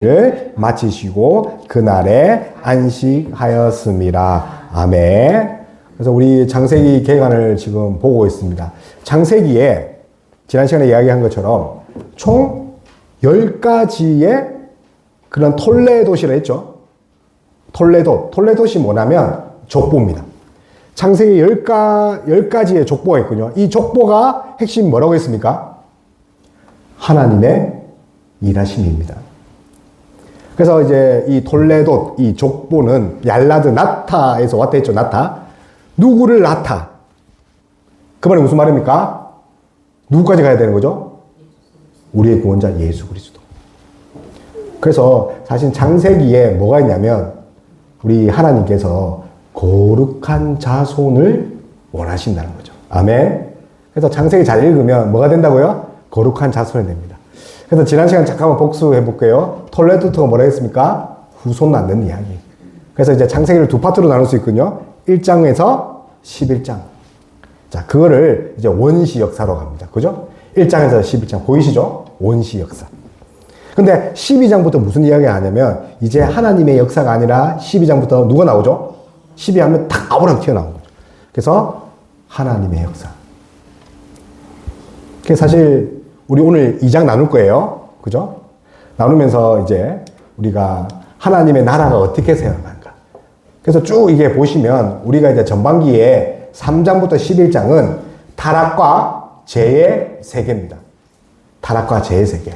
를 마치시고 그날에 안식하였습니다. 아멘. 그래서 우리 창세기 계관을 지금 보고 있습니다. 창세기에 지난 시간에 이야기한 것처럼 총 10가지의 그런 톨레도시를 했죠. 톨레도시 뭐냐면 족보입니다. 창세기 10가지의 족보가 있군요. 이 족보가 핵심 뭐라고 했습니까? 하나님의 일하심입니다. 그래서 이제 이 톨레도, 이 족보는 얄라드 나타에서 왔다 했죠. 나타. 누구를 나타? 그 말이 무슨 말입니까? 누구까지 가야 되는 거죠? 우리의 구원자 예수 그리스도. 그래서 사실 창세기에 뭐가 있냐면 우리 하나님께서 거룩한 자손을 원하신다는 거죠. 아멘. 그래서 창세기 잘 읽으면 뭐가 된다고요? 거룩한 자손이 됩니다. 그래서 지난 시간 잠깐만 복수해 볼게요. 톨레도가 뭐라 했습니까? 후손 낳는 이야기. 그래서 이제 창세기를 두 파트로 나눌 수 있거든요. 1장에서 11장. 자, 그거를 이제 원시 역사로 갑니다. 그죠? 1장에서 11장. 보이시죠? 원시 역사. 근데 12장부터 무슨 이야기가 하냐면 이제 하나님의 역사가 아니라 12장부터 누가 나오죠? 12하면 딱 아브라함 튀어나온 거죠. 그래서 하나님의 역사. 그래서 사실 우리 오늘 2장 나눌 거예요. 그죠? 나누면서 이제 우리가 하나님의 나라가 어떻게 세워나간가. 그래서 쭉 이게 보시면 우리가 이제 전반기에 3장부터 11장은 타락과 죄의 세계입니다. 타락과 죄의 세계.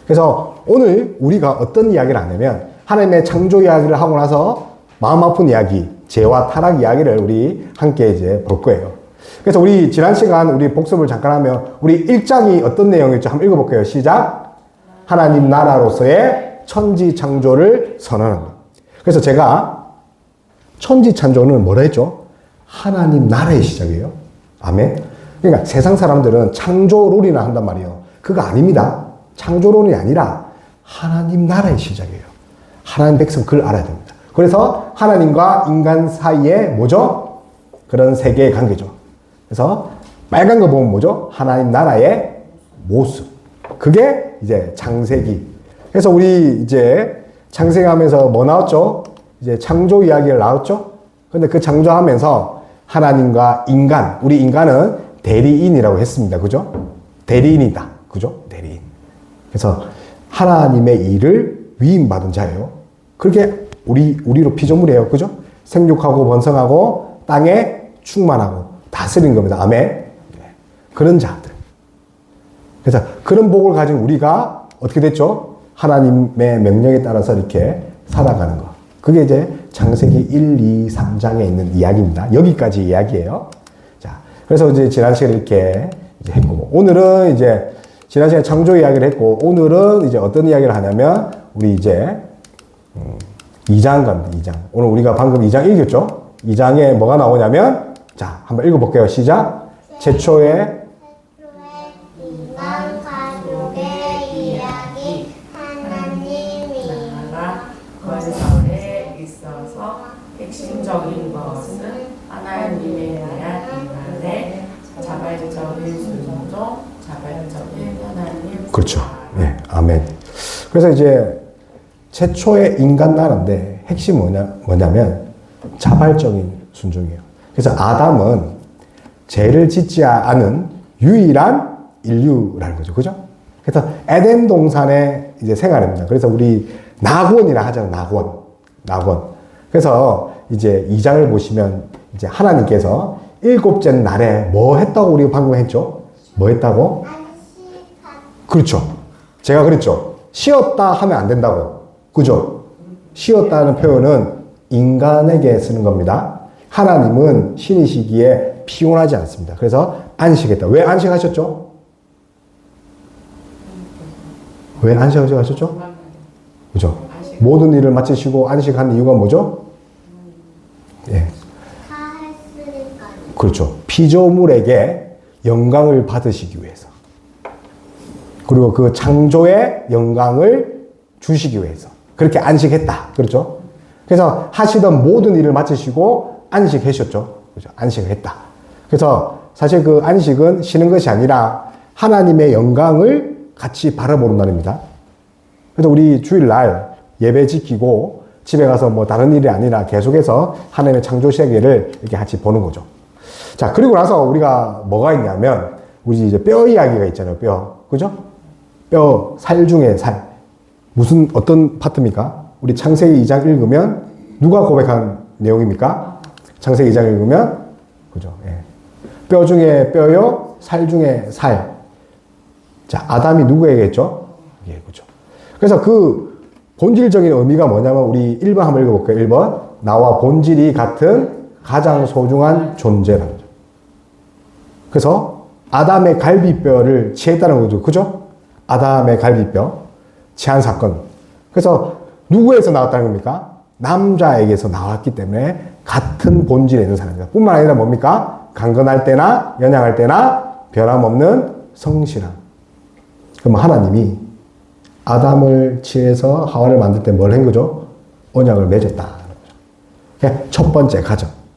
그래서 오늘 우리가 어떤 이야기를 하냐면 하나님의 창조 이야기를 하고 나서 마음 아픈 이야기, 죄와 타락 이야기를 우리 함께 이제 볼 거예요. 그래서 우리 지난 시간 우리 복습을 잠깐 하면 우리 1장이 어떤 내용이었죠? 한번 읽어볼게요. 시작. 하나님 나라로서의 천지 창조를 선언한 것. 그래서 제가 천지 창조는 뭐라 했죠? 하나님 나라의 시작이에요. 아멘. 그러니까 세상 사람들은 창조론이나 한단 말이에요. 그거 아닙니다. 창조론이 아니라 하나님 나라의 시작이에요. 하나님 백성 그걸 알아야 됩니다. 그래서 하나님과 인간 사이에 뭐죠? 그런 세계의 관계죠. 그래서 빨간 거 보면 뭐죠? 하나님 나라의 모습. 그게 이제 창세기. 그래서 우리 이제 창세기하면서 뭐 나왔죠? 이제 창조 이야기를 나왔죠? 근데 그 창조하면서 하나님과 인간, 우리 인간은 대리인이라고 했습니다. 그죠? 대리인이다. 그죠? 대리인. 그래서 하나님의 일을 위임받은 자예요. 그렇게 우리로 피조물이에요. 그죠? 생육하고 번성하고 땅에 충만하고 다스리는 겁니다. 아멘. 그런 자들. 그래서 그런 복을 가진 우리가 어떻게 됐죠? 하나님의 명령에 따라서 이렇게 살아가는 것. 그게 이제 창세기 1, 2, 3장에 있는 이야기입니다. 여기까지 이야기예요. 자, 그래서 이제 지난 시간에 이렇게 이제 했고, 오늘은 이제 지난 시간에 창조 이야기를 했고, 오늘은 이제 어떤 이야기를 하냐면, 우리 이제 2장 갑니다. 2장. 오늘 우리가 방금 2장 읽었죠? 2장에 뭐가 나오냐면, 자, 한번 읽어볼게요. 시작. 최초의 인간 가족의 이야기. 하나님이 나라 건설에 있어서 핵심적인 것은 하나님에 대한 인간의 자발적인 순종, 자발적인 하나님. 그렇죠. 네, 아멘. 그래서 이제 최초의 인간 나라인데 핵심이 뭐냐면 자발적인 순종이에요. 그래서 아담은 죄를 짓지 않은 유일한 인류라는 거죠. 그죠? 그래서 에덴 동산의 이제 생활입니다. 그래서 우리 낙원이라 하잖아요. 낙원. 그래서 이제 2장을 보시면 이제 하나님께서 일곱째 날에 뭐 했다고 우리가 방금 했죠? 뭐 했다고? 그렇죠. 제가 그랬죠. 쉬었다 하면 안 된다고. 그죠? 쉬었다는 표현은 인간에게 쓰는 겁니다. 하나님은 쉬시기에 피곤하지 않습니다. 그래서 안식했다. 왜 안식하셨죠? 왜 안식하셨죠? 그죠? 모든 일을 마치시고 안식한 이유가 뭐죠? 예. 다 했으니까. 그렇죠. 피조물에게 영광을 받으시기 위해서. 그리고 그 창조의 영광을 주시기 위해서. 그렇게 안식했다. 그렇죠? 그래서 하시던 모든 일을 마치시고 안식하셨죠. 그죠? 안식을 했다. 그래서 사실 그 안식은 쉬는 것이 아니라 하나님의 영광을 같이 바라보는 날입니다. 그래서 우리 주일날 예배 지키고 집에 가서 뭐 다른 일이 아니라 계속해서 하나님의 창조 세계를 이렇게 같이 보는 거죠. 자, 그리고 나서 우리가 뭐가 있냐면, 우리 이제 뼈 이야기가 있잖아요, 뼈. 그죠? 뼈, 살 중에 살. 어떤 파트입니까? 우리 창세기 2장 읽으면, 누가 고백한 내용입니까? 창세기 2장 읽으면, 그죠? 예. 뼈 중에 뼈요, 살 중에 살. 자, 아담이 누구에게 했죠? 예, 그죠. 그래서 그 본질적인 의미가 뭐냐면, 우리 1번 한번 읽어볼게요. 1번. 나와 본질이 같은 가장 소중한 존재라는 거죠. 그래서 아담의 갈비뼈를 취했다는 거죠. 그죠? 아담의 갈비뼈. 취한 사건. 그래서 누구에서 나왔다는 겁니까? 남자에게서 나왔기 때문에 같은 본질에 있는 사람입니다. 뿐만 아니라 뭡니까? 강건할 때나 연약할 때나 변함없는 성실함. 그럼 하나님이 아담을 취해서 하와를 만들 때 뭘 한 거죠? 언약을 맺었다는 거죠. 첫 번째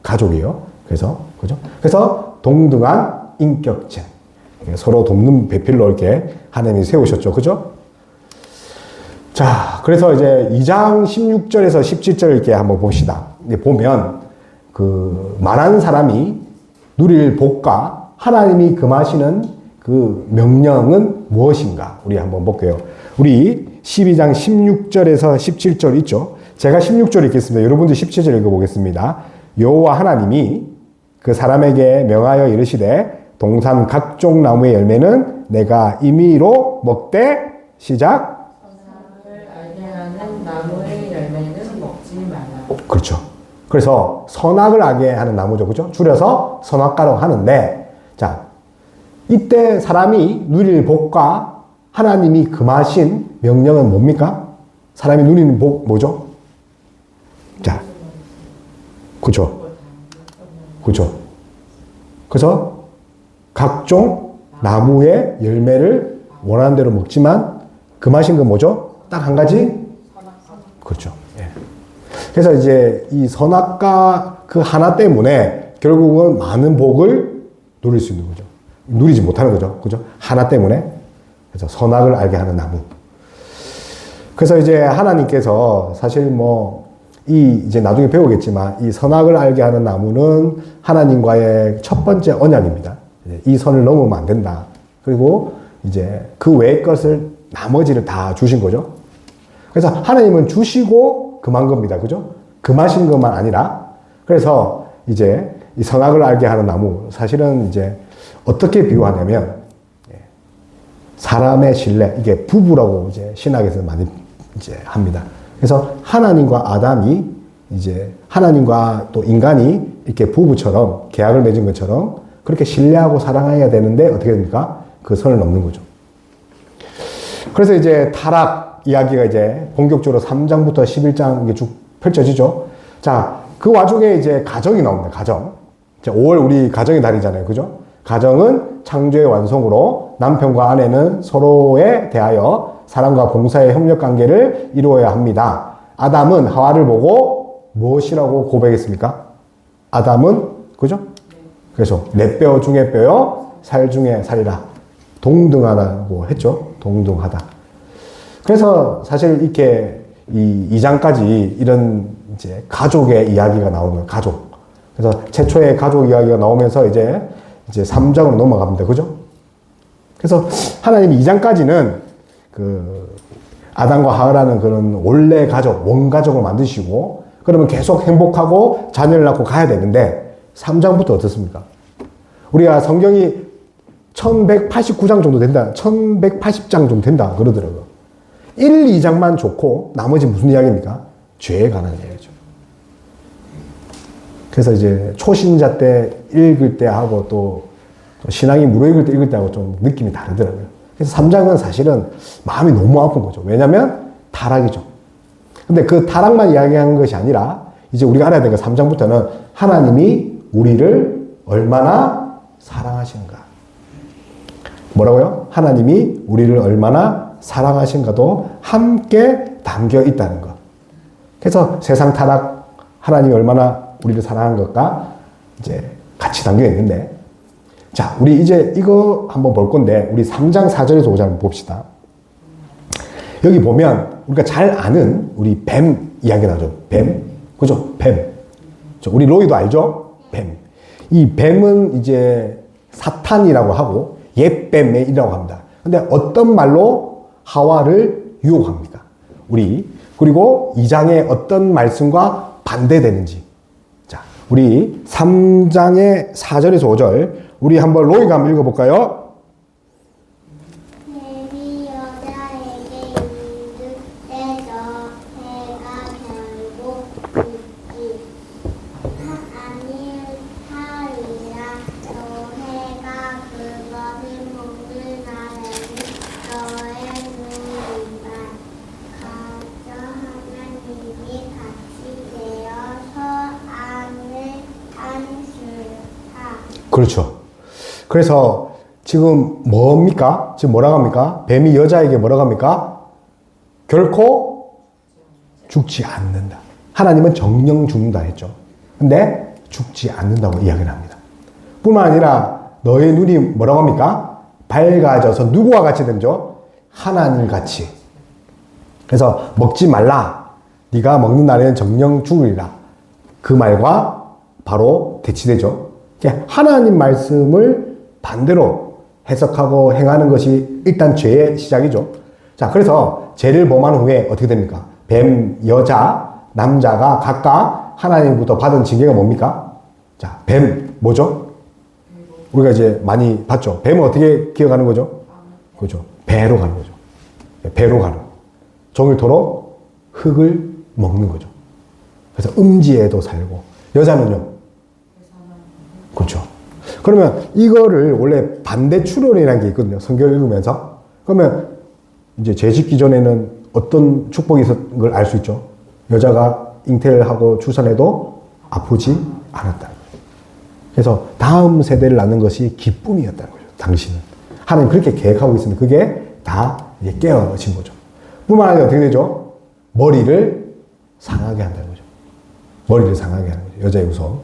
가족이에요. 그래서 그죠? 그래서 동등한 인격체. 서로 돕는 배필로 이렇게 하나님이 세우셨죠. 그죠? 자, 그래서 이제 2장 16절에서 17절 이렇게 한번 봅시다. 보면 말하는 사람이 누릴 복과 하나님이 금하시는 그 명령은 무엇인가? 우리 한번 볼게요. 우리 12장 16절에서 17절 있죠? 제가 16절 읽겠습니다. 여러분들 17절 읽어보겠습니다. 여호와 하나님이 그 사람에게 명하여 이르시되 동산 각종 나무의 열매는 내가 임의로 먹되 시작. 선악을 알게 하는 나무의 열매는 먹지 말라. 그렇죠. 그래서 선악을 알게 하는 나무죠. 그죠? 줄여서 선악과라고 하는데, 자, 이때 사람이 누릴 복과 하나님이 금하신 명령은 뭡니까? 사람이 누리는 복 뭐죠? 자, 그죠? 그죠? 그래서 각종 나무의 열매를 원하는 대로 먹지만 금하신 건 뭐죠? 딱 한 가지? 그렇죠. 예. 그래서 이제 이 선악과 그 하나 때문에 결국은 많은 복을 누릴 수 있는 거죠. 누리지 못하는 거죠. 그죠? 하나 때문에. 그래서 선악을 알게 하는 나무. 그래서 이제 하나님께서 사실 이제 나중에 배우겠지만 이 선악을 알게 하는 나무는 하나님과의 첫 번째 언약입니다. 이 선을 넘으면 안 된다. 그리고 이제 그 외의 것을 나머지를 다 주신 거죠. 그래서 하나님은 주시고 금한 겁니다. 그죠? 금하신 것만 아니라. 그래서 이제 이 선악을 알게 하는 나무, 사실은 이제 어떻게 비유하냐면, 사람의 신뢰, 이게 부부라고 이제 신학에서 많이 이제 합니다. 그래서 하나님과 아담이 이제 하나님과 또 인간이 이렇게 부부처럼 계약을 맺은 것처럼 그렇게 신뢰하고 사랑해야 되는데 어떻게 됩니까? 그 선을 넘는 거죠. 그래서 이제 타락 이야기가 이제 본격적으로 3장부터 11장 이게 쭉 펼쳐지죠. 자, 그 와중에 이제 가정이 나옵니다. 가정. 이제 5월 우리 가정의 달이잖아요. 그죠? 가정은 창조의 완성으로 남편과 아내는 서로에 대하여 사랑과 봉사의 협력 관계를 이루어야 합니다. 아담은 하와를 보고 무엇이라고 고백했습니까? 아담은, 그죠? 그래서 내 뼈 중에 뼈요, 살 중에 살이라. 동등하다고 했죠. 동등하다. 그래서 사실 이렇게 이 2장까지 이런 이제 가족의 이야기가 나오는 거예요. 가족. 그래서 최초의 가족 이야기가 나오면서 이제 3장으로 넘어갑니다. 그죠? 그래서 하나님이 2장까지는 그 아담과 하와라는 그런 원래 가족, 원가족을 만드시고 그러면 계속 행복하고 자녀를 낳고 가야 되는데 3장부터 어떻습니까? 우리가 성경이 1189장 정도 된다. 1180장 정도 된다. 그러더라고요. 1, 2장만 좋고 나머지 무슨 이야기입니까? 죄에 관한 이야기죠. 그래서 이제 초신자 때 읽을 때 하고 또 신앙이 무르익을 때 읽을 때 하고 좀 느낌이 다르더라고요. 그래서 3장은 사실은 마음이 너무 아픈 거죠. 왜냐면 타락이죠. 근데 그 타락만 이야기하는 것이 아니라 이제 우리가 알아야 되는 건 3장부터는 하나님이 우리를 얼마나 사랑하시는가. 뭐라고요? 하나님이 우리를 얼마나 사랑하신가도 함께 담겨 있다는 것. 그래서 세상 타락, 하나님이 얼마나 우리를 사랑한 것과 이제 같이 담겨 있는데, 자, 우리 이제 이거 한번 볼 건데, 우리 3장 4절에서 5절 한번 봅시다. 여기 보면 우리가 잘 아는 우리 뱀 이야기 나죠. 뱀. 그죠? 뱀. 우리 로이도 알죠? 뱀. 이 뱀은 이제 사탄이라고 하고 옛뱀이라고 합니다. 근데 어떤 말로 하와를 유혹합니까? 그리고 2장의 어떤 말씀과 반대되는지. 자, 우리 3장의 4절에서 5절. 우리 한번 로이가 한번 읽어볼까요? 뱀이 여자에게 인득해서 해가 결국 죽기 아니하리라. 또 해가 그것을 먹는 날에는 너의 눈이다. 가져 하나님이 같이 되어서 안을 안수하. 그렇죠. 그래서 지금 뭡니까? 지금 뭐라고 합니까? 뱀이 여자에게 뭐라고 합니까? 결코 죽지 않는다. 하나님은 정령 죽는다 했죠. 근데 죽지 않는다고 이야기를 합니다. 뿐만 아니라 너의 눈이 뭐라고 합니까? 밝아져서 누구와 같이 되죠? 하나님 같이. 그래서 먹지 말라. 네가 먹는 날에는 정령 죽으리라. 그 말과 바로 대치되죠. 하나님 말씀을 반대로 해석하고 행하는 것이 일단 죄의 시작이죠. 자, 그래서 죄를 범한 후에 어떻게 됩니까? 뱀, 여자, 남자가 각각 하나님부터 받은 징계가 뭡니까? 자, 뱀, 뭐죠? 우리가 이제 많이 봤죠. 뱀은 어떻게 기억하는 거죠? 그죠? 배로 가는 거죠. 배로 가는 거. 종일토록 흙을 먹는 거죠. 그래서 음지에도 살고, 여자는요? 그렇죠. 그러면 이거를 원래 반대 추론이라는 게 있거든요. 성경을 읽으면서. 그러면 이제 죄 짓기 전에는 어떤 축복이 있었던 걸 알 수 있죠. 여자가 잉태를 하고 출산해도 아프지 않았다는 거예요. 그래서 다음 세대를 낳는 것이 기쁨이었다는 거죠. 당신은. 하나님 그렇게 계획하고 있으면 그게 다 이제 깨어진 거죠. 뿐만 아니라 어떻게 되죠? 머리를 상하게 한다는 거죠. 머리를 상하게 하는 거죠. 여자의 우선.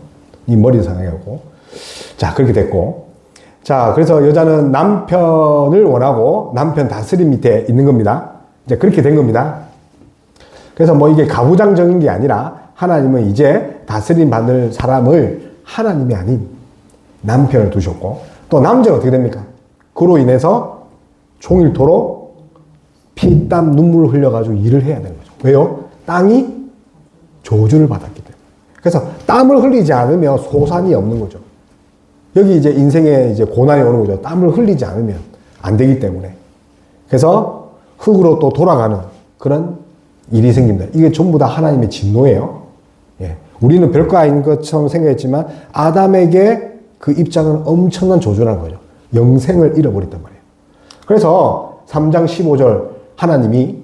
이 머리를 상하게 하고. 자, 그렇게 됐고. 자, 그래서 여자는 남편을 원하고 남편 다스림 밑에 있는 겁니다. 이제 그렇게 된 겁니다. 그래서 뭐 이게 가부장적인 게 아니라 하나님은 이제 다스림 받을 사람을 하나님이 아닌 남편을 두셨고, 또 남자는 어떻게 됩니까? 그로 인해서 종일토록 피땀 눈물 흘려가지고 일을 해야 되는 거죠. 왜요? 땅이 저주를 받았기 때문에. 그래서 땀을 흘리지 않으면 소산이 없는 거죠. 여기 이제 인생에 이제 고난이 오는 거죠. 땀을 흘리지 않으면 안 되기 때문에. 그래서 흙으로 또 돌아가는 그런 일이 생깁니다. 이게 전부 다 하나님의 진노예요. 예. 우리는 별거 아닌 것처럼 생각했지만 아담에게 그 입장은 엄청난 저주라는 거죠. 영생을 잃어버렸단 말이에요. 그래서 3장 15절 하나님이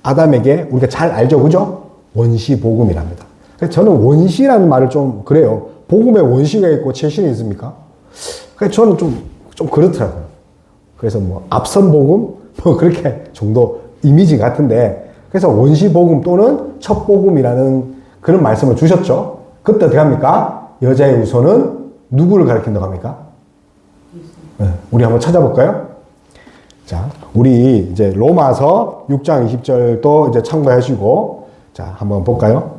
아담에게 우리가 잘 알죠. 그죠? 원시복음이랍니다. 그래서 저는 원시라는 말을 좀 그래요. 복음에 원시가 있고 최신이 있습니까? 그래서 저는 좀 그렇더라고요. 그래서 뭐 앞선 복음? 뭐 그렇게 정도 이미지 같은데, 그래서 원시 복음 또는 첫 복음이라는 그런 말씀을 주셨죠. 그때 어떻게 합니까? 여자의 우선은 누구를 가리킨다고 합니까? 네, 우리 한번 찾아볼까요? 자, 우리 이제 로마서 6장 20절도 이제 참고하시고, 자, 한번 볼까요?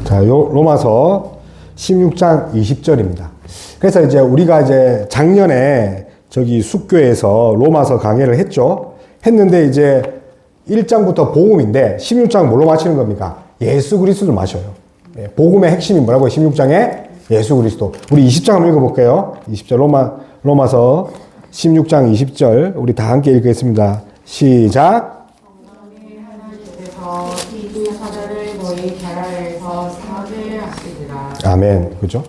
자, 요 로마서 16장 20절입니다. 그래서 이제 우리가 이제 작년에 저기 숙교에서 로마서 강의를 했는데 이제 1장부터 복음인데 16장 뭘로 마치는 겁니까? 예수 그리스도를 마셔요. 복음의 핵심이 뭐라고요? 16장에 예수 그리스도. 우리 20장 한번 읽어볼게요. 20절 로마서 16장 20절 우리 다 함께 읽겠습니다. 시작. 성령이 하나님께서 이 사자를 너희 자라에서 사죄 하시리라. 아멘. 그죠?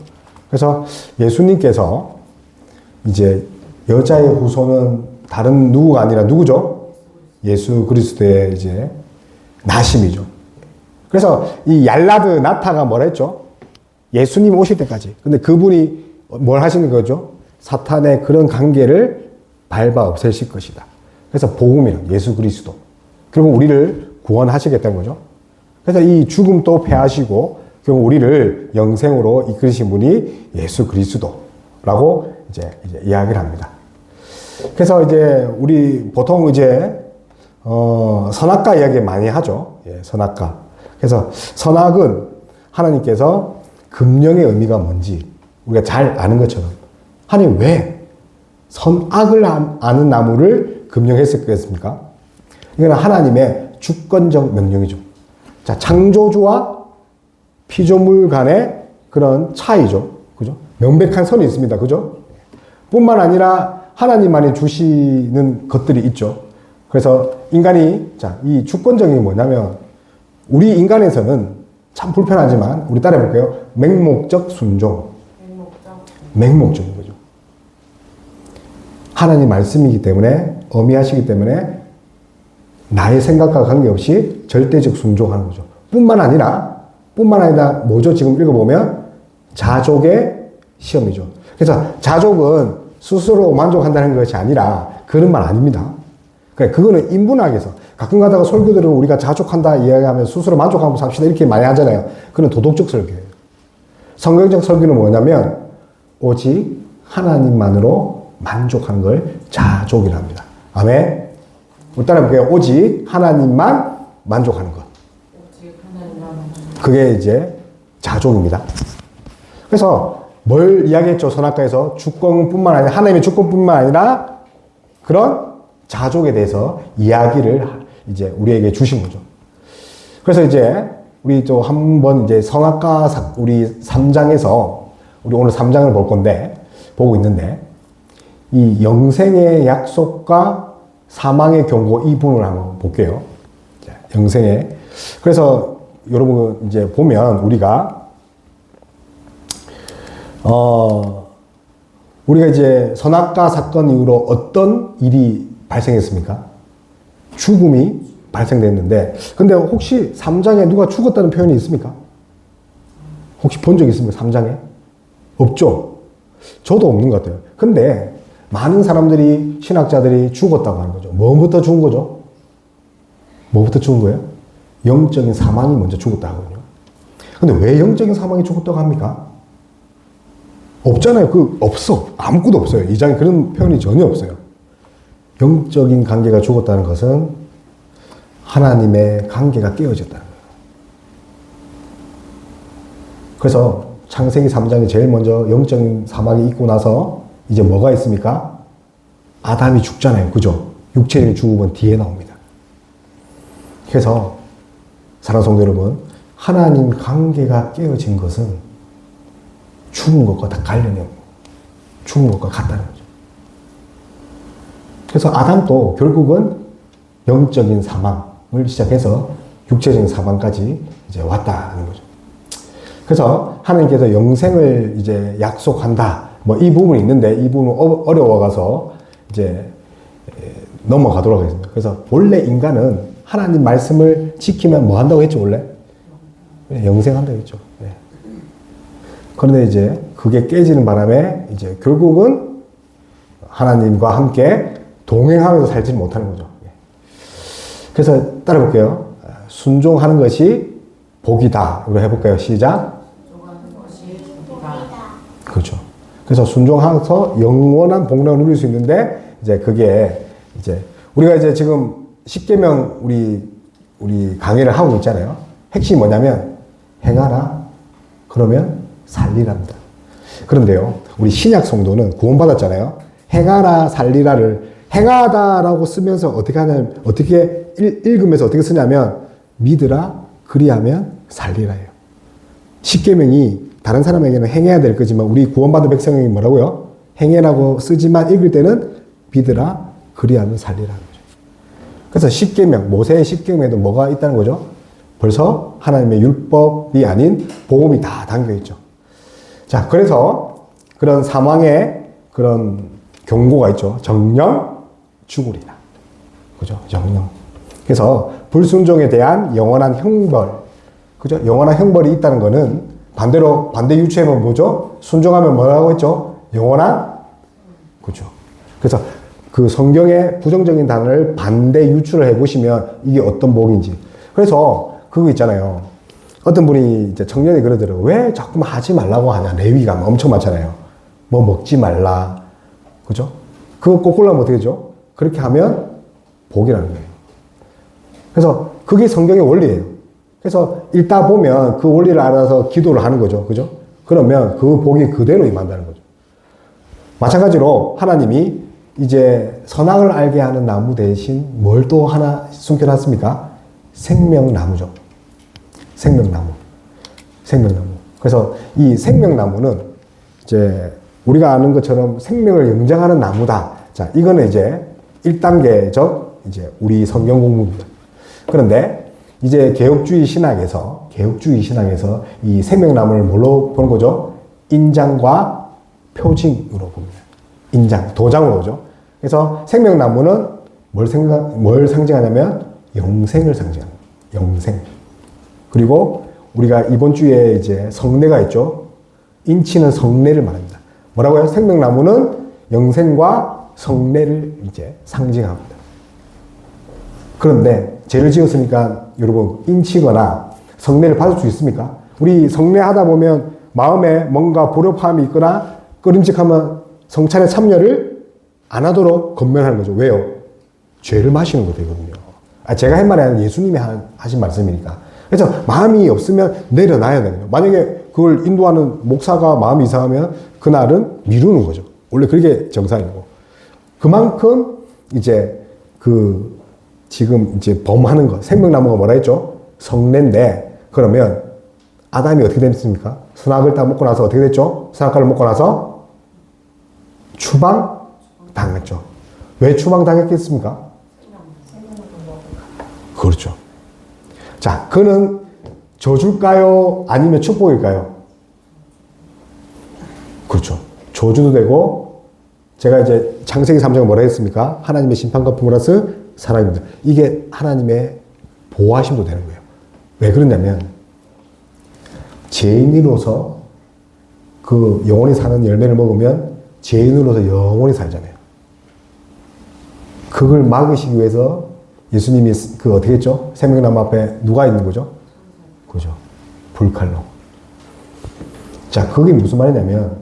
그래서 예수님께서 이제 여자의 후손은 다른 누구가 아니라 누구죠? 예수 그리스도의 이제 나심이죠. 그래서 이 얄라드 나타가 뭐라 했죠? 예수님 오실 때까지. 근데 그분이 뭘 하시는 거죠? 사탄의 그런 관계를 밟아 없애실 것이다. 그래서 복음이란 예수 그리스도. 결국 우리를 구원하시겠다는 거죠. 그래서 이 죽음도 패하시고 결국 우리를 영생으로 이끌으신 분이 예수 그리스도라고 이제 이야기를 합니다. 그래서 이제 우리 보통 이제 선악과 이야기 많이 하죠. 예, 선악과. 그래서 선악은 하나님께서 금령의 의미가 뭔지 우리가 잘 아는 것처럼 하나님 왜 선악을 아는 나무를 금령했었겠습니까? 이건 하나님의 주권적 명령이죠. 자, 창조주와 피조물 간의 그런 차이죠. 그죠? 명백한 선이 있습니다. 그죠? 뿐만 아니라 하나님만이 주시는 것들이 있죠. 그래서 인간이, 자, 이 주권적인 게 뭐냐면, 우리 인간에서는 참 불편하지만, 우리 따라해 볼게요. 맹목적 순종. 맹목적인 거죠. 하나님 말씀이기 때문에, 어미하시기 때문에, 나의 생각과 관계없이 절대적 순종하는 거죠. 뿐만 아니라 뭐죠? 지금 읽어보면 자족의 시험이죠. 그래서 자족은 스스로 만족한다는 것이 아니라 그런 말 아닙니다. 그거는 인문학에서 가끔 가다가 설교들은 우리가 자족한다 이야기하면 스스로 만족하고 삽시다 이렇게 많이 하잖아요. 그건 도덕적 설교예요. 성경적 설교는 뭐냐면 오직 하나님만으로 만족하는 걸 자족이라 합니다. 아멘. 따라해볼게요. 오직 하나님만 만족하는 것. 그게 이제 자족입니다. 그래서 뭘 이야기했죠? 선악과에서 주권뿐만 아니라 하나님의 주권뿐만 아니라 그런 자족에 대해서 이야기를 이제 우리에게 주신 거죠. 그래서 이제 우리 또 한번 이제 선악과 우리 3장에서 우리 오늘 3장을 볼 건데 보고 있는데 이 영생의 약속과 사망의 경고 이 부분을 한번 볼게요. 영생의 그래서 여러분 이제 보면 우리가 이제 선악과 사건 이후로 어떤 일이 발생했습니까? 죽음이 발생됐는데 근데 혹시 3장에 누가 죽었다는 표현이 있습니까? 혹시 본 적 있습니까? 3장에? 없죠? 저도 없는 것 같아요. 근데 많은 사람들이 신학자들이 죽었다고 하는 거죠. 뭐부터 죽은 거죠? 뭐부터 죽은 거예요? 영적인 사망이 먼저 죽었다고 하거든요. 근데 왜 영적인 사망이 죽었다고 합니까? 없잖아요. 없어. 아무것도 없어요. 이 장에 그런 표현이 전혀 없어요. 영적인 관계가 죽었다는 것은 하나님의 관계가 깨어졌다는 거예요. 그래서 창세기 3장이 제일 먼저 영적인 사망이 있고 나서 이제 뭐가 있습니까? 아담이 죽잖아요. 그죠? 육체적인 죽음은 뒤에 나옵니다. 그래서 사랑하는 성도 여러분, 하나님 관계가 깨어진 것은 죽은 것과 다 관련이 없고 죽은 것과 같다는 거죠. 그래서 아담도 결국은 영적인 사망을 시작해서 육체적인 사망까지 이제 왔다는 거죠. 그래서 하나님께서 영생을 이제 약속한다. 뭐 이 부분이 있는데 이 부분은 어려워가서 이제 넘어가도록 하겠습니다. 그래서 원래 인간은 하나님 말씀을 지키면 뭐 한다고 했죠, 원래? 영생한다고 했죠. 네. 그런데 이제 그게 깨지는 바람에 이제 결국은 하나님과 함께 동행하면서 살지 못하는 거죠. 그래서 따라 볼게요. 순종하는 것이 복이다. 우리 해볼까요? 시작. 순종하는 것이 복이다. 그렇죠. 그래서 순종하면서 영원한 복락을 누릴 수 있는데 이제 그게 이제 우리가 이제 지금 10계명 우리 강의를 하고 있잖아요. 핵심이 뭐냐면 행하라 그러면 살리랍니다. 그런데요. 우리 신약 성도는 구원받았잖아요. 행하라 살리라를 행하다라고 쓰면서 어떻게 하냐면 어떻게 읽으면서 어떻게 쓰냐면 믿으라 그리하면 살리라예요. 10계명이 다른 사람에게는 행해야 될 거지만 우리 구원받은 백성에게 뭐라고요? 행해라고 쓰지만 읽을 때는 믿으라 그리하면 살리라는 거죠. 그래서 10계명, 모세의 10계명에도 뭐가 있다는 거죠? 벌써 하나님의 율법이 아닌 복음이 다 담겨 있죠. 자, 그래서 그런 사망의 그런 경고가 있죠. 정령 죽으리라. 그죠? 정령. 그래서 불순종에 대한 영원한 형벌. 그죠? 영원한 형벌이 있다는 거는 반대로 반대 유추하면 뭐죠? 순종하면 뭐라고 했죠? 영원한 그죠? 그래서 그 성경의 부정적인 단어를 반대 유출을 해보시면 이게 어떤 복인지. 그래서 그거 있잖아요. 어떤 분이 이제 청년이 그러더라고요. 왜 자꾸만 하지 말라고 하냐. 레위가 엄청 많잖아요. 뭐 먹지 말라. 그죠? 그거 꼭 골라면 어떻게 되죠? 그렇게 하면 복이라는 거예요. 그래서 그게 성경의 원리예요. 그래서 읽다 보면 그 원리를 알아서 기도를 하는 거죠. 그죠? 그러면 그 복이 그대로 임한다는 거죠. 마찬가지로 하나님이 이제 선악을 알게 하는 나무 대신 뭘 또 하나 숨겨놨습니까? 생명나무죠. 생명나무. 생명나무. 그래서 이 생명나무는 이제 우리가 아는 것처럼 생명을 영장하는 나무다. 자, 이거는 이제 1단계적 이제 우리 성경 공부입니다. 그런데 이제 개혁주의 신학에서 이 생명나무를 뭘로 보는 거죠? 인장과 표징으로 봅니다. 인장, 도장으로 보죠. 그래서 생명나무는 뭘 상징하냐면 영생을 상징합니다. 영생. 그리고 우리가 이번 주에 이제 성례가 있죠. 인치는 성례를 말합니다. 뭐라고요? 생명나무는 영생과 성례를 이제 상징합니다. 그런데 죄를 지었으니까 여러분 인치거나 성례를 받을 수 있습니까? 우리 성례하다 보면 마음에 뭔가 불협화음이 있거나 꺼림칙하면 성찬에 참여를 안 하도록 건면하는 거죠. 왜요? 죄를 마시는 거 되거든요. 제가 한 말이 아니라 예수님이 하신 말씀이니까. 그래서 마음이 없으면 내려놔야 되거든요. 만약에 그걸 인도하는 목사가 마음이 이상하면 그날은 미루는 거죠. 원래 그게 정상이고. 그만큼 이제 지금 이제 범하는 것, 생명나무가 뭐라 했죠? 성례인데, 그러면 아담이 어떻게 됐습니까? 선악을 다 먹고 나서 어떻게 됐죠? 선악과를 먹고 나서 추방당했죠. 왜 추방당했겠습니까? 그렇죠. 자, 그는 저주일까요? 아니면 축복일까요? 그렇죠. 저주도 되고, 제가 이제 창세기 3장에 뭐라 했습니까? 하나님의 심판과 플러스 사랑입니다. 이게 하나님의 보호하심도 되는 거예요. 왜 그러냐면, 죄인으로서 그 영원히 사는 열매를 먹으면 죄인으로서 영원히 살잖아요. 그걸 막으시기 위해서 예수님이 어떻게 했죠? 생명나무 앞에 누가 있는 거죠? 그죠? 불칼로. 자, 그게 무슨 말이냐면,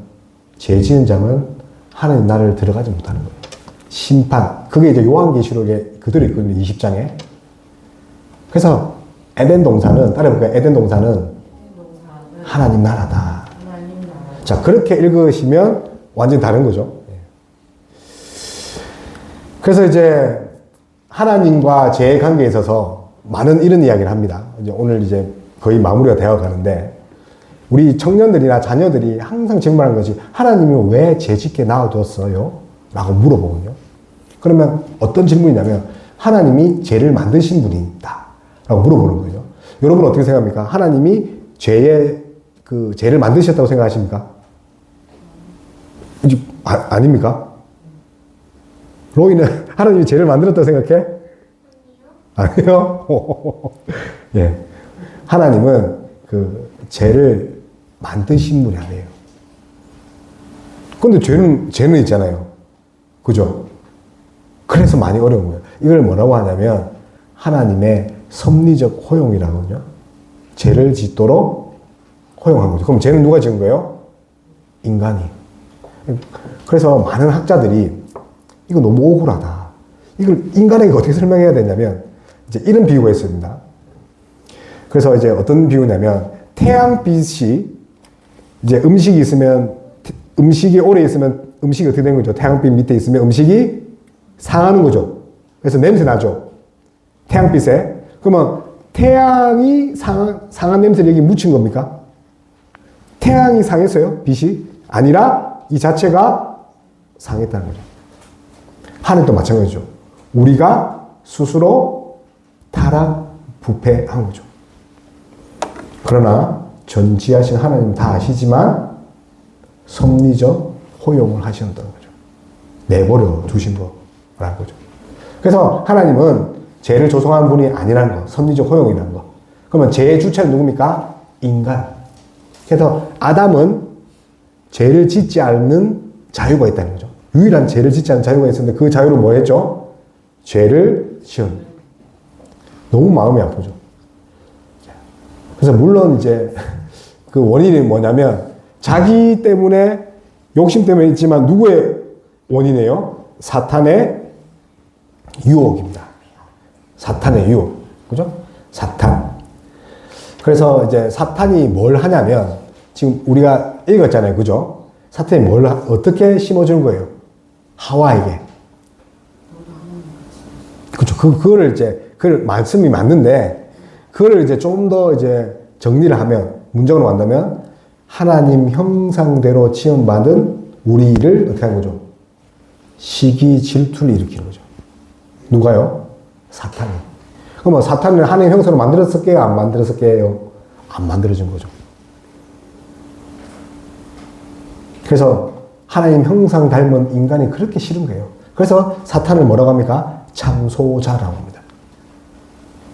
죄 지은 자는 하나님 나라를 들어가지 못하는 거예요. 심판. 그게 이제 요한계시록에 그대로 있거든요. 20장에. 그래서 에덴 동산은, 따라해볼까요? 에덴 동산은 하나님 나라다. 자, 그렇게 읽으시면 완전히 다른 거죠. 그래서 이제 하나님과 죄의 관계에 있어서 많은 이런 이야기를 합니다. 이제 오늘 이제 거의 마무리가 되어 가는데, 우리 청년들이나 자녀들이 항상 질문하는 것이 하나님이 왜 죄 짓게 놔뒀어요? 라고 물어보거든요. 그러면 어떤 질문이냐면 하나님이 죄를 만드신 분이다 라고 물어보는 거죠. 여러분 어떻게 생각합니까? 하나님이 죄를 만드셨다고 생각하십니까? 아닙니까? 로이는 하나님이 죄를 만들었다고 생각해? 아니요? 예. 하나님은 죄를 만드신 분이 아니에요. 근데 죄는 있잖아요. 그죠? 그래서 많이 어려운 거예요. 이걸 뭐라고 하냐면 하나님의 섭리적 허용이라거든요. 죄를 짓도록 허용한 거죠. 그럼 죄는 누가 지은 거예요? 인간이. 그래서 많은 학자들이 이거 너무 억울하다. 이걸 인간에게 어떻게 설명해야 되냐면 이제 이런 비유가 있습니다. 그래서 이제 어떤 비유냐면 태양빛이 이제 음식이 오래 있으면 음식이 어떻게 되는 거죠? 태양빛 밑에 있으면 음식이 상하는 거죠. 그래서 냄새 나죠. 태양빛에. 그러면 태양이 상한 냄새를 여기 묻힌 겁니까? 태양이 상했어요? 빛이? 아니라 이 자체가 상했다는 거죠. 하늘도 마찬가지죠. 우리가 스스로 타락, 부패한 거죠. 그러나 전지하신 하나님 다 아시지만 섭리적 허용을 하셨다는 거죠. 내버려 두신 거라는 거죠. 그래서 하나님은 죄를 조성한 분이 아니라는 거, 섭리적 허용이라는 거. 그러면 죄의 주체는 누굽니까? 인간. 그래서 아담은 죄를 짓지 않는 자유가 있다는 거죠. 유일한 죄를 짓지 않은 자유가 있었는데 그 자유로 뭐 했죠? 죄를 지은. 너무 마음이 아프죠. 그래서 물론 이제 그 원인이 뭐냐면 자기 때문에 욕심 때문에 있지만 누구의 원인이에요? 사탄의 유혹입니다. 사탄의 유혹. 그죠? 사탄. 그래서 이제 사탄이 뭘 하냐면 지금 우리가 읽었잖아요. 그죠? 사탄이 뭘 어떻게 심어주는 거예요? 하와에게. 그죠? 그거를 이제 그 말씀이 맞는데 그거를 이제 좀 더 이제 정리를 하면 문장으로 간다면 하나님 형상대로 지음받은 우리를 어떻게 하는 거죠? 시기 질투를 일으키는 거죠. 누가요? 사탄이. 그러면 사탄을 하나님 형상으로 만들었을게요? 안 만들었을게요? 안 만들어진 거죠. 그래서 하나님 형상 닮은 인간이 그렇게 싫은 거예요. 그래서 사탄을 뭐라고 합니까? 참소자라고 합니다.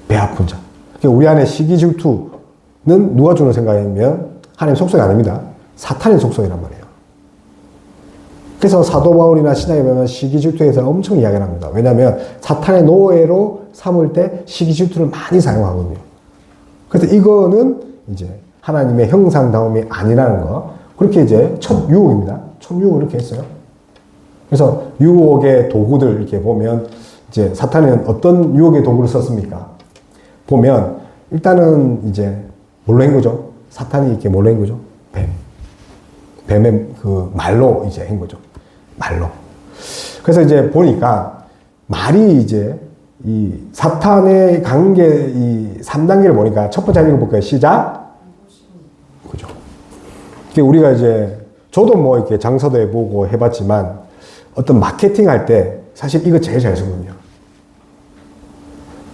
배 아픈 자. 그러니까 우리 안에 시기 질투는 누가 주는 생각이면 하나님 속성이 아닙니다. 사탄의 속성이란 말이에요. 그래서 사도 바울이나 신약에 보면 시기 질투에서 엄청 이야기를 합니다. 왜냐하면 사탄의 노예로 삼을 때 시기 질투를 많이 사용하거든요. 그래서 이거는 이제 하나님의 형상다움이 아니라는 거. 그렇게 이제 첫 유혹입니다. 첫 유혹을 이렇게 했어요. 그래서 유혹의 도구들 이렇게 보면 이제 사탄은 어떤 유혹의 도구를 썼습니까? 보면 일단은 이제 뭘로 한 거죠? 사탄이 이렇게 뭘로 한 거죠? 뱀. 뱀의 그 말로 이제 한 거죠. 말로. 그래서 이제 보니까 말이 이제 이 사탄의 관계 이 3단계를 보니까 첫 번째 읽어볼까요? 시작. 그죠. 우리가 이제 저도 뭐 이렇게 장사도 해보고 해봤지만 어떤 마케팅 할 때 사실 이거 제일 잘 쓰거든요.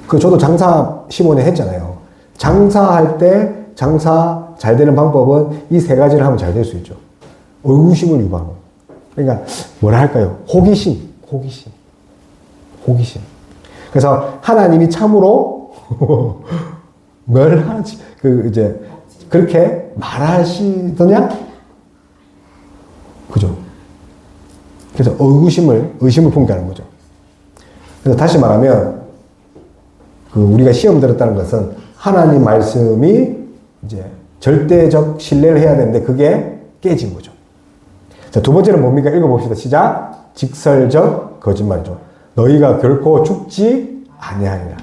저도 장사 15년 했잖아요. 장사할 때 장사 잘 되는 방법은 이 세 가지를 하면 잘 될 수 있죠. 의구심을 유발하고. 그러니까 뭐라 할까요? 호기심. 그래서 하나님이 참으로 뭘 하지? 이제 그렇게 말하시더냐? 그죠? 그래서 의심을 품게 하는 거죠. 그래서 다시 말하면 우리가 시험 들었다는 것은 하나님 말씀이 이제 절대적 신뢰를 해야 되는데 그게 깨진 거죠. 자, 두 번째는 뭡니까? 읽어봅시다. 시작. 직설적 거짓말이죠. 너희가 결코 죽지 아니하리라.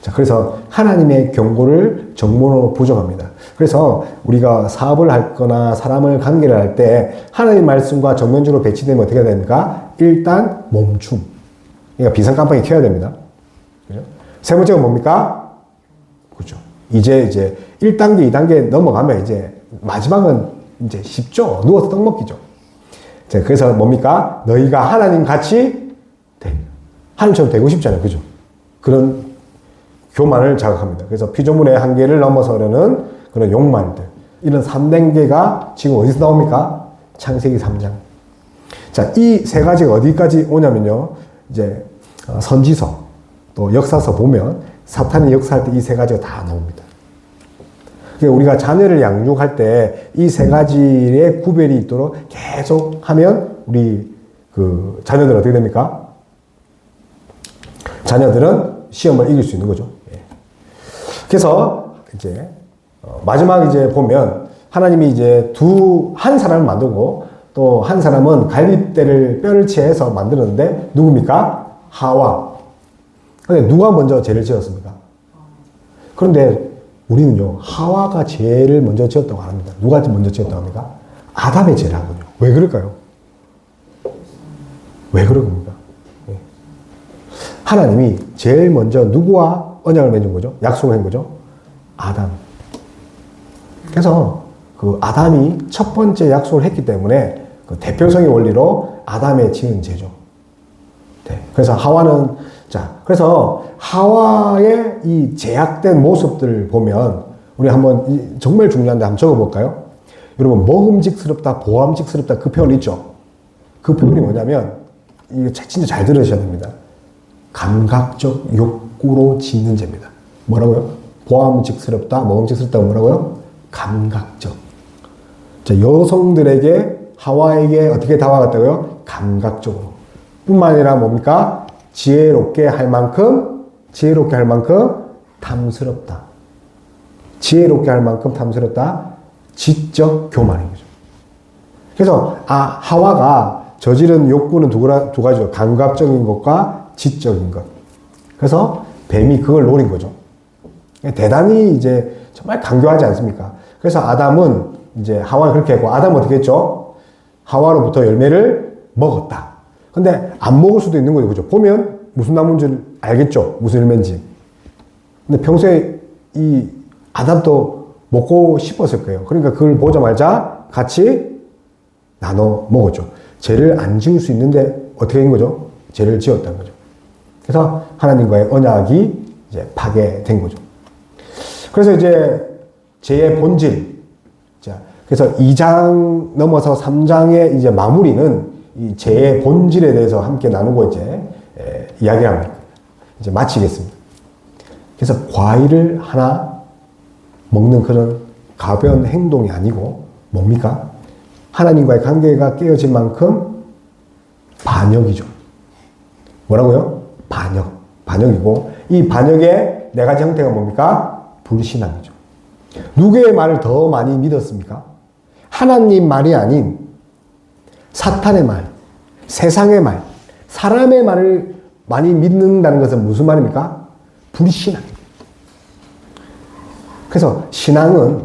자, 그래서 하나님의 경고를 정문으로 부정합니다. 그래서 우리가 사업을 하거나 사람을 관계를 할 때 하나님 말씀과 정면적으로 배치되면 어떻게 해야 됩니까? 일단 멈춤. 그러니까 비상 깜빡이 켜야 됩니다. 그죠? 세 번째가 뭡니까? 그죠. 이제 1단계, 2단계 넘어가면 이제 마지막은 이제 쉽죠. 누워서 떡 먹기죠. 자, 그래서 뭡니까? 너희가 하나님 같이 하나님처럼 되고 싶잖아요. 그죠? 그런 교만을 자극합니다. 그래서 피조물의 한계를 넘어서려는 그런 욕망들. 이런 3단계가 지금 어디서 나옵니까? 창세기 3장. 자, 이 세 가지가 어디까지 오냐면요. 이제 선지서, 또 역사서 보면 사탄이 역사할 때 이 세 가지가 다 나옵니다. 그러니까 우리가 자녀를 양육할 때 이 세 가지의 구별이 있도록 계속 하면 우리 자녀들은 어떻게 됩니까? 자녀들은 시험을 이길 수 있는 거죠. 그래서 이제 마지막 이제 보면 하나님이 이제 한 사람을 만들고 또 한 사람은 갈빗대를 뼈를 채해서 만들었는데 누굽니까? 하와. 근데 누가 먼저 죄를 지었습니까? 그런데 우리는요, 하와가 죄를 먼저 지었다고 안 합니다. 누가 먼저 지었다고 합니까? 아담의 죄를 하거든요. 왜 그럴까요? 왜 그런 겁니까? 하나님이 제일 먼저 누구와 언약을 맺은 거죠? 약속을 한 거죠? 아담. 그래서 아담이 첫 번째 약속을 했기 때문에 대표성의 원리로 아담의 지은 죄죠. 네. 그래서 하와는, 그래서 하와의 이 제약된 모습들을 보면 우리 한번 정말 중요한데 한번 적어볼까요? 여러분, 먹음직스럽다, 보암직스럽다 그 표현 있죠? 그 표현이 뭐냐면, 이거 진짜 잘 들으셔야 됩니다. 감각적 욕구로 짓는 죄입니다. 뭐라고요? 보암직스럽다, 먹음직스럽다 뭐라고요? 감각적. 자, 여성들에게 하와에게 어떻게 다가갔다고요? 감각적으로. 뿐만 아니라 뭡니까? 지혜롭게 할 만큼 탐스럽다. 지혜롭게 할 만큼 탐스럽다. 지적 교만인 거죠. 그래서 하와가 저지른 욕구는 두 가지죠. 감각적인 것과 지적인 것. 그래서 뱀이 그걸 노린 거죠. 대단히 이제 정말 강교하지 않습니까? 그래서 아담은 이제 하와를 그렇게 했고, 아담은 어떻게 했죠? 하와로부터 열매를 먹었다. 근데 안 먹을 수도 있는 거죠. 그죠? 보면 무슨 나무인 줄 알겠죠? 무슨 열매인지. 근데 평소에 이 아담도 먹고 싶었을 거예요. 그러니까 그걸 보자마자 같이 나눠 먹었죠. 죄를 안 지을 수 있는데 어떻게 된 거죠? 죄를 지었다는 거죠. 그래서 하나님과의 언약이 이제 파괴된 거죠. 그래서 이제 죄의 본질. 자, 그래서 2장 넘어서 3장의 이제 마무리는 이 죄의 본질에 대해서 함께 나누고 이제 이야기를 합니다. 이제 마치겠습니다. 그래서 과일을 하나 먹는 그런 가벼운 행동이 아니고 뭡니까? 하나님과의 관계가 깨어질 만큼 반역이죠. 뭐라고요? 반역이고 이 반역의 네 가지 형태가 뭡니까? 불신앙이죠. 누구의 말을 더 많이 믿었습니까? 하나님 말이 아닌 사탄의 말, 세상의 말, 사람의 말을 많이 믿는다는 것은 무슨 말입니까? 불신앙입니다. 그래서 신앙은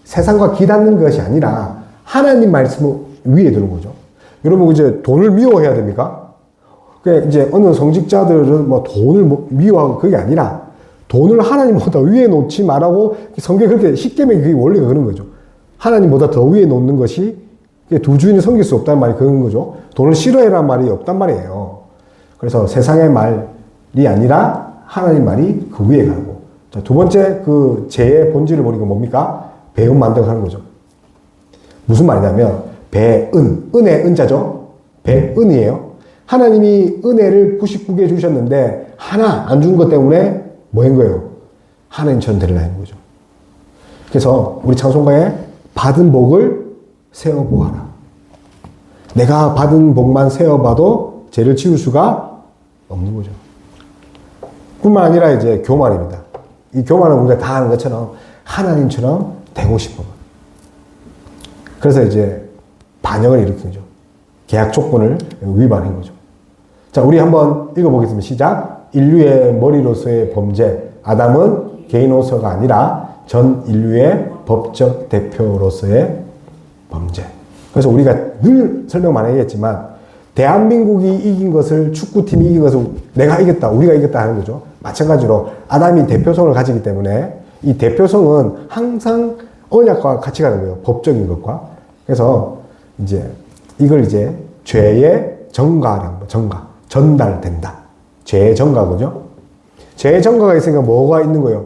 세상과 기닿는 것이 아니라 하나님 말씀을 위에 두는 거죠. 여러분 이제 돈을 미워해야 됩니까? 이제 어느 성직자들은 뭐 돈을 미워하고 그게 아니라 돈을 하나님보다 위에 놓지 말라고 성경에 그렇게 십계명이 그게 원리가 그런 거죠. 하나님보다 더 위에 놓는 것이 두 주인을 섬길 수 없다는 말이 그런 거죠. 돈을 싫어해라는 말이 없단 말이에요. 그래서 세상의 말이 아니라 하나님 말이 그 위에 가고. 자, 두 번째 그 죄의 본질을 보니까 뭡니까? 배은 만들어가는 거죠. 무슨 말이냐면 은의 은자죠. 배은이에요. 하나님이 은혜를 99개 주셨는데 하나 안 준 것 때문에 뭐인 거예요? 하나님처럼 되려는 거죠. 그래서 우리 찬송가에 받은 복을 세어보아라. 내가 받은 복만 세어봐도 죄를 지울 수가 없는 거죠. 뿐만 아니라 이제 교만입니다. 이 교만은 우리가 다 아는 것처럼 하나님처럼 되고 싶어. 그래서 이제 반역을 일으키는 거죠. 계약 조건을 위반한 거죠. 자, 우리 한번 읽어보겠습니다. 시작. 인류의 머리로서의 범죄. 아담은 개인으로서가 아니라 전 인류의 법적 대표로서의 범죄. 그래서 우리가 늘 설명 많이 하겠지만 대한민국이 이긴 것을 축구팀이 이긴 것을 내가 이겼다, 우리가 이겼다 하는 거죠. 마찬가지로 아담이 대표성을 가지기 때문에 이 대표성은 항상 언약과 같이 가는 거예요. 법적인 것과. 그래서 이제 이걸 이제 죄의 정가라는 거, 전달된다. 죄의 정가거죠. 죄의 정가가 있으니까 뭐가 있는 거예요?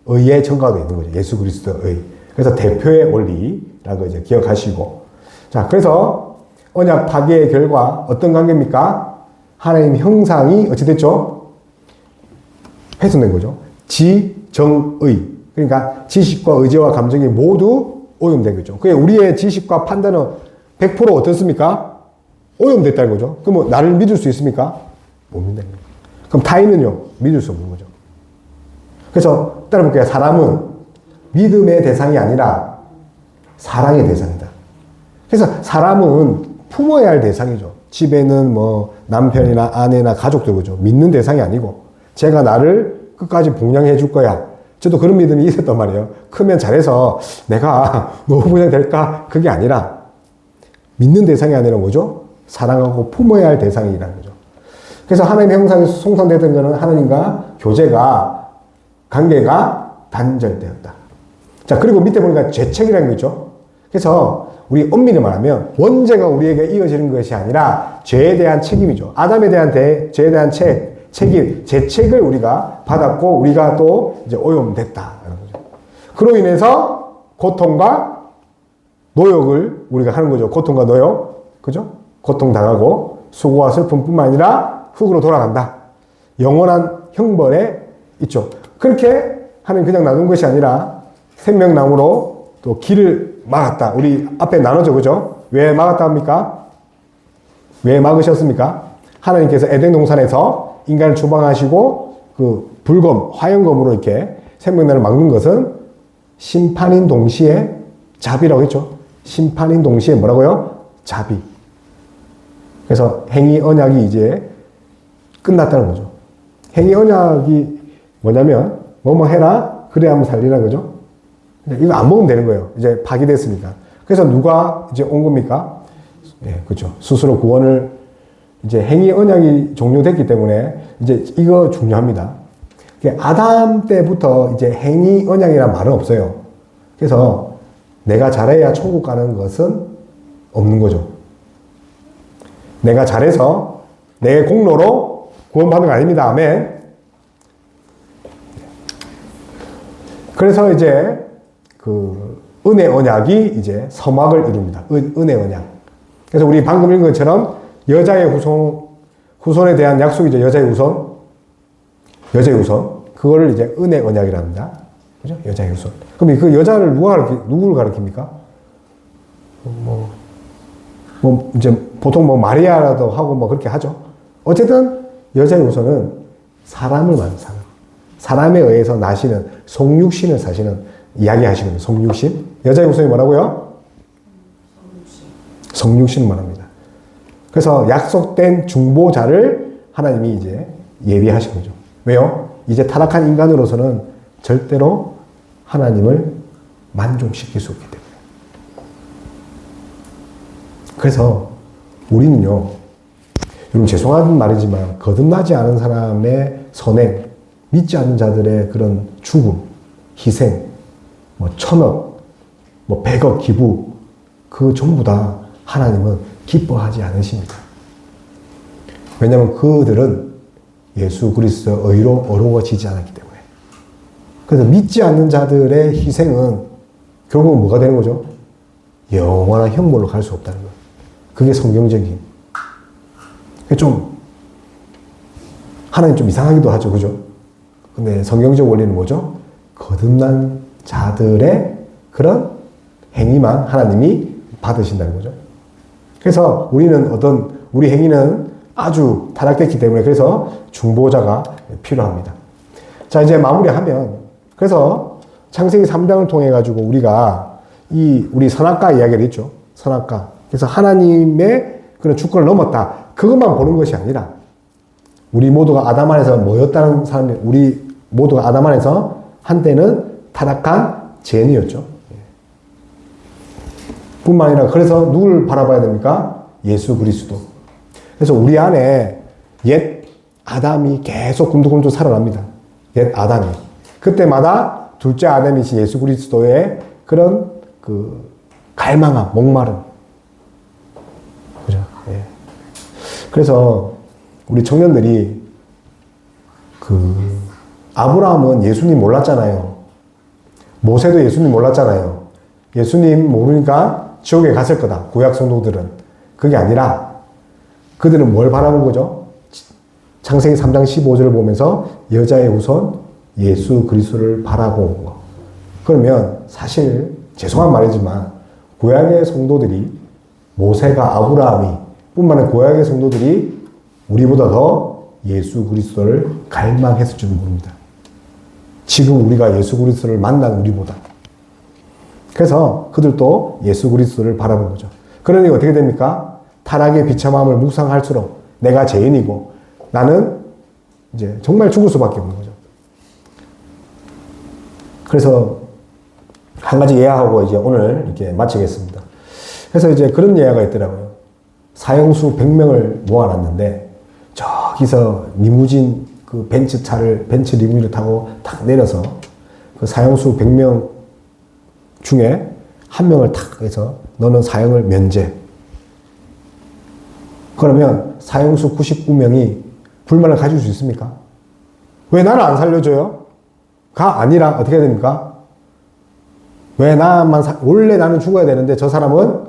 의의 정가도 있는 거죠. 예수 그리스도의. 그래서 대표의 원리라고 이제 기억하시고. 자, 그래서 언약 파괴의 결과 어떤 관계입니까? 하나님 형상이 어찌 됐죠? 훼손된 거죠. 지정의. 그러니까 지식과 의지와 감정이 모두 오염된 거죠. 그게 우리의 지식과 판단은 100% 어떻습니까? 오염됐다는 거죠. 그럼 뭐 나를 믿을 수 있습니까? 못 믿는 거예요. 그럼 타인은요? 믿을 수 없는 거죠. 그래서 따라볼게요. 사람은 믿음의 대상이 아니라 사랑의 대상이다. 그래서 사람은 품어야 할 대상이죠. 집에는 뭐 남편이나 아내나 가족들 그죠. 믿는 대상이 아니고 제가 나를 끝까지 봉양해 줄 거야. 저도 그런 믿음이 있었단 말이에요. 크면 잘해서 내가 노후 부장 될까? 그게 아니라 믿는 대상이 아니라 뭐죠? 사랑하고 품어야 할 대상이라는 거죠. 그래서 하나님의 형상이 송상되던 것은 하나님과 관계가 단절되었다. 자, 그리고 밑에 보니까 죄책이라는 거 있죠. 그래서 우리 엄밀히 말하면 원죄가 우리에게 이어지는 것이 아니라 죄에 대한 책임이죠. 아담에 대한 죄에 대한 책임, 죄책을 우리가 받았고 우리가 또 이제 오염됐다라는 거죠. 그로 인해서 고통과 노역을 우리가 하는 거죠. 고통과 노역, 그죠? 고통당하고 수고와 슬픔뿐만 아니라 흙으로 돌아간다. 영원한 형벌에 있죠. 그렇게 하는 그냥 놔둔 것이 아니라 생명나무로 또 길을 막았다. 우리 앞에 나눠져, 그죠? 왜 막았다 합니까? 왜 막으셨습니까? 하나님께서 에덴 동산에서 인간을 추방하시고 그 불검, 화염검으로 이렇게 생명난을 막는 것은 심판인 동시에 자비라고 했죠. 심판인 동시에 뭐라고요? 자비. 그래서 행위 언약이 이제 끝났다는 거죠. 행위 언약이 뭐냐면 뭐뭐 해라 그래야 하면 살리라 그죠? 이거 안 먹으면 되는 거예요. 이제 파기됐으니까. 그래서 누가 이제 온 겁니까? 예, 그렇죠. 스스로 구원을 이제 행위 언약이 종료됐기 때문에 이제 이거 중요합니다. 아담 때부터 이제 행위 언약이라는 말은 없어요. 그래서 내가 잘해야 천국 가는 것은 없는 거죠. 내가 잘해서 내 공로로 구원받는 거 아닙니다. 아멘. 그래서 이제 그 은혜 언약이 이제 서막을 이룹니다. 은혜 언약. 그래서 우리 방금 읽은 것처럼 여자의 후손에 대한 약속이죠. 여자의 후손. 그거를 이제 은혜 언약이라 합니다. 그죠? 여자의 후손. 그럼 그 여자를 누구를 가리킵니까? 이제 보통 마리아라도 하고 그렇게 하죠. 어쨌든 여자의 후손은 사람을 만든 사람에 의해서 나시는 성육신을 사시는 이야기 하시거든요. 성육신. 여자의 후손이 뭐라고요? 성육신 말합니다. 그래서 약속된 중보자를 하나님이 이제 예비하신 거죠. 왜요? 이제 타락한 인간으로서는 절대로 하나님을 만족시킬 수 없기 때문에. 그래서 우리는요, 여러분 죄송한 말이지만 거듭나지 않은 사람의 선행, 믿지 않는 자들의 그런 죽음, 희생, 1,000억, 100억 기부, 그 전부 다 하나님은 기뻐하지 않으십니다. 왜냐하면 그들은 예수 그리스도의 의로 어루어지지 않았기 때문에. 그래서 믿지 않는 자들의 희생은 결국은 뭐가 되는 거죠? 영원한 형벌로 갈 수 없다는 거예요. 그게 성경적인. 좀 하나님 좀 이상하기도 하죠, 그죠? 근데 성경적 원리는 뭐죠? 거듭난 자들의 그런 행위만 하나님이 받으신다는 거죠. 그래서 우리 행위는 아주 타락됐기 때문에 그래서 중보자가 필요합니다. 자, 이제 마무리하면, 그래서 창세기 3장을 통해 가지고 우리가 우리 선악과 이야기를 했죠. 선악과. 그래서 하나님의 그런 주권을 넘었다. 그것만 보는 것이 아니라 우리 모두가 아담 안에서 모였다는 사람이, 우리 모두가 아담 안에서 한때는 타락한 죄인이었죠. 뿐만 아니라 그래서 누굴 바라봐야 됩니까? 예수 그리스도. 그래서 우리 안에 옛 아담이 계속 굼둥굼둥 살아납니다. 옛 아담이. 그때마다 둘째 아담이신 예수 그리스도의 그런 그 갈망함, 목마름. 그죠? 예. 그래서 우리 청년들이 아브라함은 예수님 몰랐잖아요. 모세도 예수님 몰랐잖아요. 예수님 모르니까 지옥에 갔을 거다. 구약 성도들은. 그게 아니라 그들은 뭘 바라본 거죠? 창세기 3장 15절을 보면서 여자의 후손 예수 그리스도를 바라본 거. 그러면 사실 죄송한 말이지만 구약의 성도들이 모세가 아브라함이 뿐만 아니라 구약의 성도들이 우리보다 더 예수 그리스도를 갈망했을 줄 모릅니다. 지금 우리가 예수 그리스도를 만난 우리보다. 그래서 그들도 예수 그리스도를 바라본 거죠. 그러니 어떻게 됩니까? 타락의 비참함을 묵상할수록 내가 죄인이고 나는 이제 정말 죽을 수밖에 없는 거죠. 그래서 한 가지 예화하고 이제 오늘 이렇게 마치겠습니다. 그래서 이제 그런 예화가 있더라고요. 사형수 100명을 모아놨는데 저기서 리무진 그 벤츠 리무진을 타고 탁 내려서 그 사형수 100명 중에 한 명을 탁 해서 너는 사형을 면제. 그러면 사형수 99명이 불만을 가질 수 있습니까? 왜 나를 안 살려줘요? 가 아니라 어떻게 됩니까? 왜 원래 나는 죽어야 되는데 저 사람은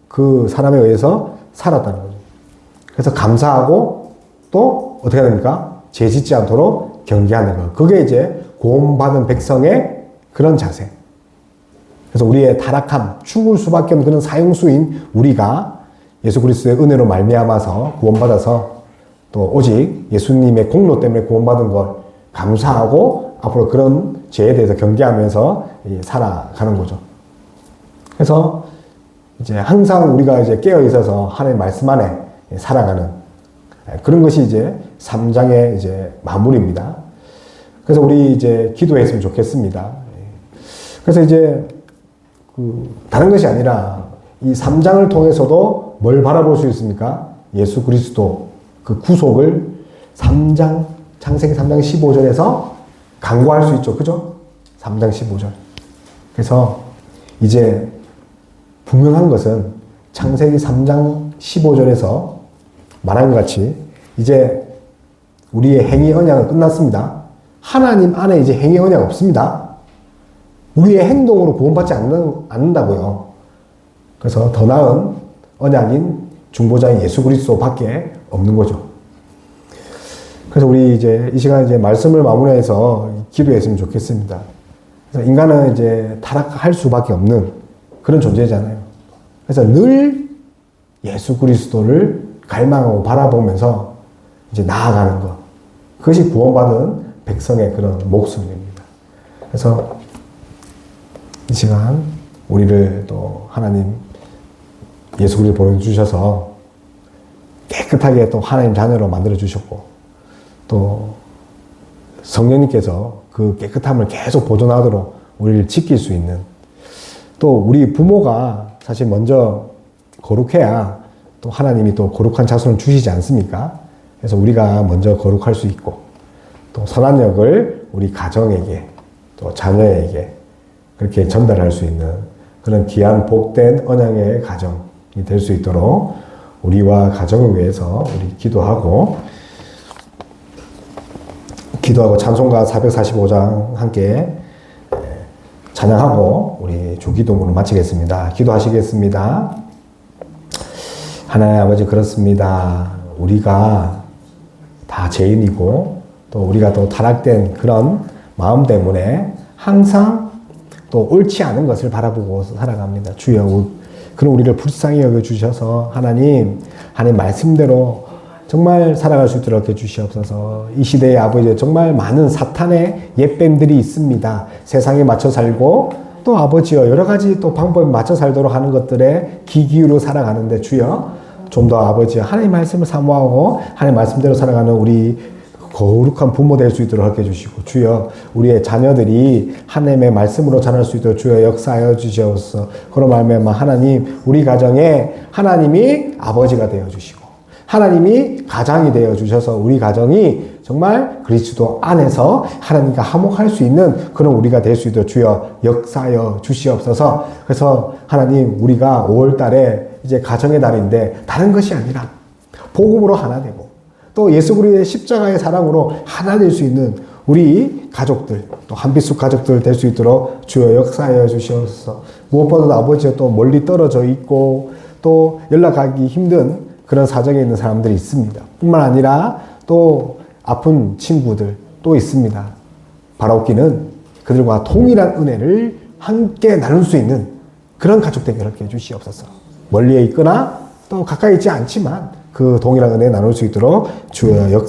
그 사람에 의해서 살았다는 거죠. 그래서 감사하고 또 어떻게 됩니까? 죄 짓지 않도록 경계하는 거. 그게 이제 구원받은 백성의 그런 자세. 그래서 우리의 타락함, 죽을 수밖에 없는 그런 사형수인 우리가 예수 그리스도의 은혜로 말미암아서 구원받아서 또 오직 예수님의 공로 때문에 구원받은 걸 감사하고 앞으로 그런 죄에 대해서 경계하면서 살아가는 거죠. 그래서 이제 항상 우리가 이제 깨어 있어서 하나님의 말씀 안에 살아가는 그런 것이 이제 3장의 이제 마무리입니다. 그래서 우리 이제 기도했으면 좋겠습니다. 그래서 이제 다른 것이 아니라 이 3장을 통해서도 뭘 바라볼 수 있습니까? 예수 그리스도 그 구속을 3장, 창세기 3장 15절에서 간구할 수 있죠. 그죠? 3장 15절. 그래서 이제 분명한 것은 창세기 3장 15절에서 말한 것 같이 이제 우리의 행위 언약은 끝났습니다. 하나님 안에 이제 행위 언약 없습니다. 우리의 행동으로 구원받지 않는다고요. 그래서 더 나은 언약인 중보자인 예수 그리스도밖에 없는 거죠. 그래서 우리 이제 이 시간 이제 말씀을 마무리해서 기도했으면 좋겠습니다. 그래서 인간은 이제 타락할 수밖에 없는 그런 존재잖아요. 그래서 늘 예수 그리스도를 갈망하고 바라보면서 이제 나아가는 것. 그것이 구원받은 백성의 그런 목숨입니다. 그래서 이 시간 우리를 또 하나님 예수 그리스도 보내주셔서 깨끗하게 또 하나님 자녀로 만들어 주셨고 또 성령님께서 그 깨끗함을 계속 보존하도록 우리를 지킬 수 있는 또 우리 부모가 사실 먼저 거룩해야 또 하나님이 또 거룩한 자손을 주시지 않습니까? 그래서 우리가 먼저 거룩할 수 있고 또 선한 역을 우리 가정에게 또 자녀에게 그렇게 전달할 수 있는 그런 귀한 복된 언약의 가정이 될 수 있도록 우리와 가정을 위해서 우리 기도하고 찬송가 445장 함께 찬양하고 우리 주기도문을 마치겠습니다. 기도하시겠습니다. 하나님 아버지 그렇습니다. 우리가 다 죄인이고 또 우리가 또 타락된 그런 마음 때문에 항상 또 옳지 않은 것을 바라보고 살아갑니다. 주여 그런 우리를 불쌍히 여겨주셔서 하나님 말씀대로 정말 살아갈 수 있도록 해주시옵소서. 이 시대에 아버지 정말 많은 사탄의 옛뱀들이 있습니다. 세상에 맞춰 살고 또 아버지여 여러 가지 또 방법에 맞춰 살도록 하는 것들에 귀 기울여 살아가는데 주여 좀 더 아버지여 하나님 말씀을 사모하고 하나님 말씀대로 살아가는 우리 거룩한 부모 될 수 있도록 해주시고 주여 우리의 자녀들이 하나님의 말씀으로 자랄 수 있도록 주여 역사하여 주시옵소서. 그로 말미암아 하나님 우리 가정에 하나님이 아버지가 되어주시고 하나님이 가장이 되어주셔서 우리 가정이 정말 그리스도 안에서 하나님과 화목할 수 있는 그런 우리가 될 수 있도록 주여 역사하여 주시옵소서. 그래서 하나님 우리가 5월 달에 이제 가정의 달인데 다른 것이 아니라 복음으로 하나 되고 또 예수 그리스도의 십자가의 사랑으로 하나 될 수 있는 우리 가족들 또 한빛숙 가족들 될 수 있도록 주여 역사하여 주시옵소서. 무엇보다도 아버지가 또 멀리 떨어져 있고 또 연락하기 힘든 그런 사정에 있는 사람들이 있습니다. 뿐만 아니라 또 아픈 친구들 또 있습니다. 바라옵기는 그들과 동일한 은혜를 함께 나눌 수 있는 그런 가족 되게 그렇게 해주시옵소서. 멀리에 있거나 또 가까이 있지 않지만 그 동일한 은혜 나눌 수 있도록 주여 역사